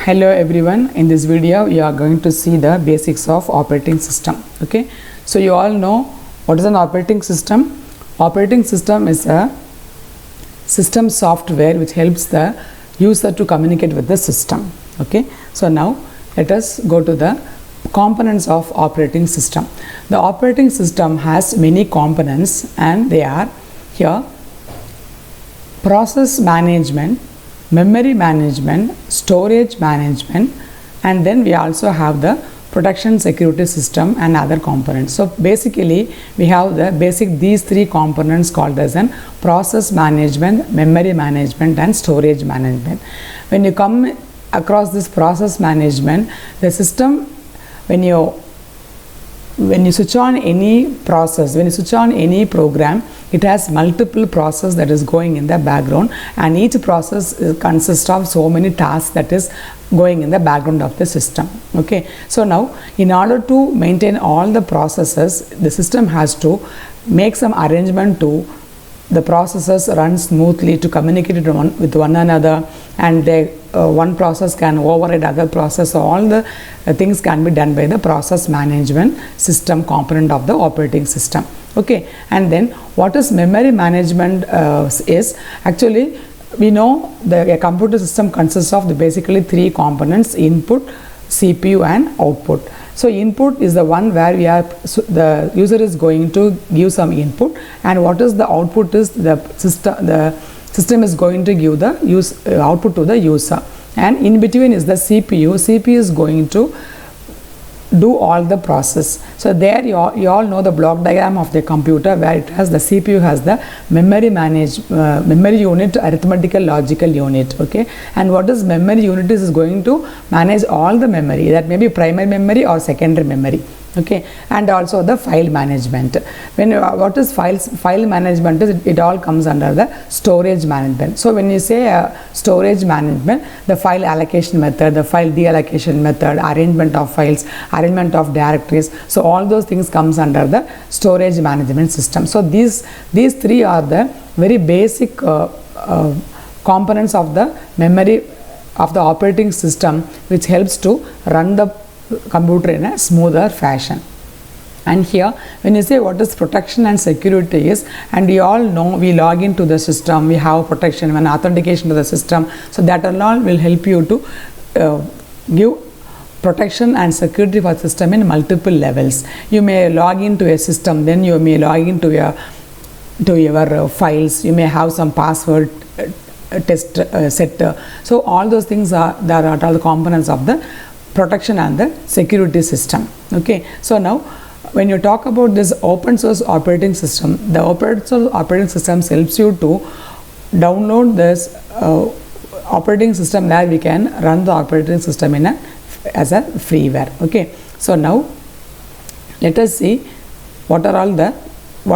Hello everyone, in this video you are going to see the basics of operating system. Okay, so you all know what is an operating system. Operating system is a system software which helps the user to communicate with the system. Okay, so now let us go to the components of operating system. The operating system has many components and they are here: process management, memory management, storage management, and then we also have the protection security system and other components. So basically we have the these three components called as an process management, memory management and storage management. When you come across this process management, the system, when you switch on any process, when you switch on any program, it has multiple processes that is going in the background, and each process consists of so many tasks that is going in the background of the system. Okay, so now in order to maintain all the processes, the system has to make some arrangement to the processes run smoothly, to communicate with one another, and one process can override other process. So all the things can be done by the process management system component of the operating system. Okay, and then what is memory management is actually, we know a computer system consists of basically three components: input, CPU and output. So input is the one where the user is going to give some input, and what is the output is the system is going to give the output to the user, and in between is the CPU. CPU is going to do all the process. So there you all know the block diagram of the computer, where it has the CPU has the memory unit, arithmetical logical unit. Okay, and what is memory unit is going to manage all the memory, that may be primary memory or secondary memory. Okay, and also the file management. What is file management is, it all comes under the storage management. So when you say storage management, the file allocation method, the file deallocation method, arrangement of files, arrangement of directories, so all those things comes under the storage management system. So these three are the very basic components of the memory of the operating system, which helps to run the computer in a smoother fashion. And here when you say what is protection and security is, and we all know we log into the system, we have protection and authentication to the system, so that all will help you to give protection and security for the system in multiple levels. You may log into a system, then you may log into your files, you may have some password test set. So all those things are all the components of the protection and the security system. Okay, so now when you talk about this open source operating system, the open source operating system helps you to download this operating system, where we can run the operating system as a freeware. Okay, so now let us see what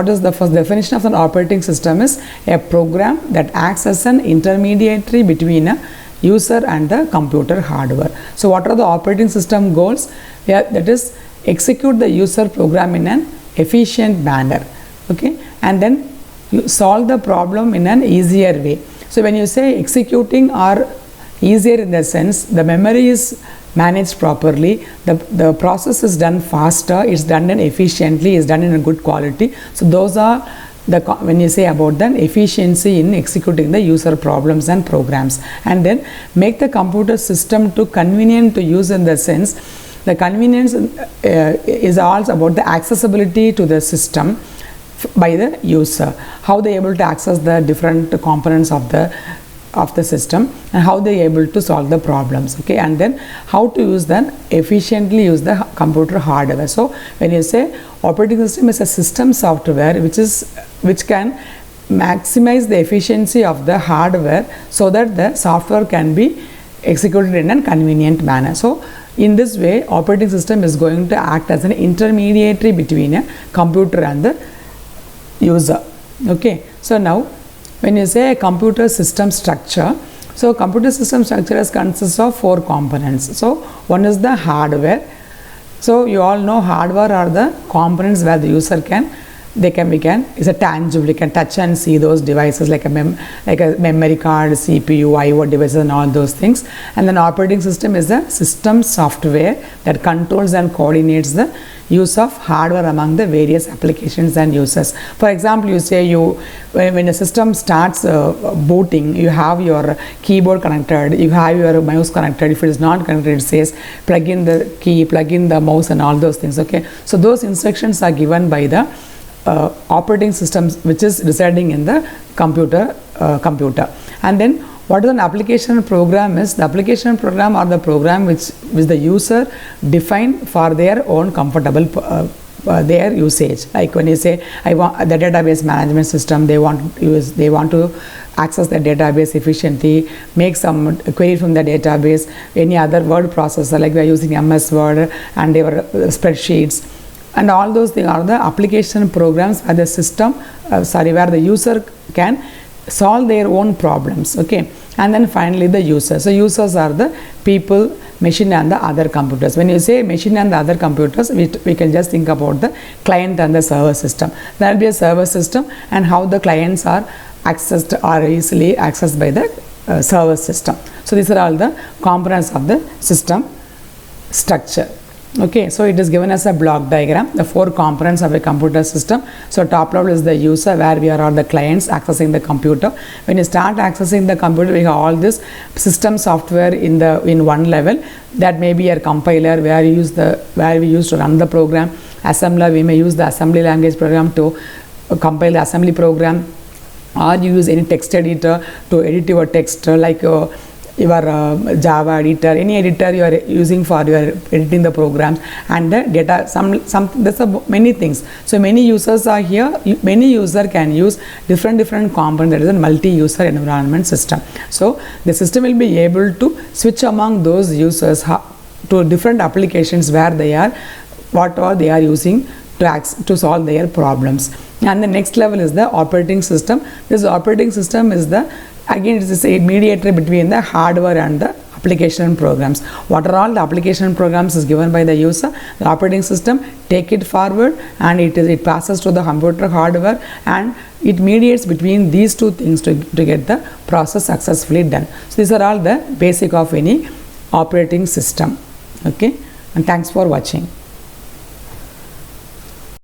is the first definition of an operating system is a program that acts as an intermediary between a user and the computer hardware. So what are the operating system goals? That is, execute the user program in an efficient manner. Okay, and then you solve the problem in an easier way. So when you say executing or easier, in the sense the memory is managed properly, the process is done faster, it's done efficiently, it's done in a good quality. So those are when you say about the efficiency in executing the user problems and programs. And then make the computer system to convenient to use, in the sense the convenience is also about the accessibility to the system by the user, how they are able to access the different components of the system, and how they are able to solve the problems. Okay, and then how to efficiently use the computer hardware. So when you say operating system is a system software which can maximize the efficiency of the hardware, so that the software can be executed in a convenient manner. So in this way, operating system is going to act as an intermediary between a computer and the user. Okay, so now when you say a computer system structure, so computer system structure consists of four components. So one is the hardware. So you all know hardware are the components where the user can it's a tangible, you can touch and see those devices like a memory card, CPU, IO devices and all those things. And then operating system is the system software that controls and coordinates the use of hardware among the various applications and users. For example, you say when a system starts booting, you have your keyboard connected, you have your mouse connected. If it is not connected, it says plug in the key, plug in the mouse and all those things. Okay, so those instructions are given by the operating system which is residing in the computer. And then what is an application program is? The application program or the program which the user define for their own comfortable their usage. Like when you say I want the database management system, they want to access the database efficiently, make some query from the database, any other word processor like we are using MS Word and their spreadsheets. And all those things are the application programs where the system, where the user can solve their own problems. Okay, and then finally the users. So users are the people, machine and the other computers. When you say machine and the other computers, we can just think about the client and the server system. There will be a server system and how the clients are accessed or easily accessed by the server system. So these are all the components of the system structure. Okay, so it is given as a block diagram, the 4 components of a computer system. So top level is the user, where we are all the clients accessing the computer. When you start accessing the computer, we have all this system software in one level. That may be a compiler where we use to run the program. Assembler, we may use the assembly language program to compile the assembly program, or you use any text editor to edit your text, like your Java editor, any editor you are using for your editing the programs, and the data, there's many things. So many users are here, many user can use different components. That is a multi-user environment system. So the system will be able to switch among those users to different applications where they are, whatever they are using to solve their problems. And the next level is the operating system. This operating system is again, it is a mediator between the hardware and the application programs. What are all the application programs is given by the user. The operating system take it forward and it passes to the computer hardware, and it mediates between these two things to get the process successfully done. So these are all the basic of any operating system. Okay, and thanks for watching.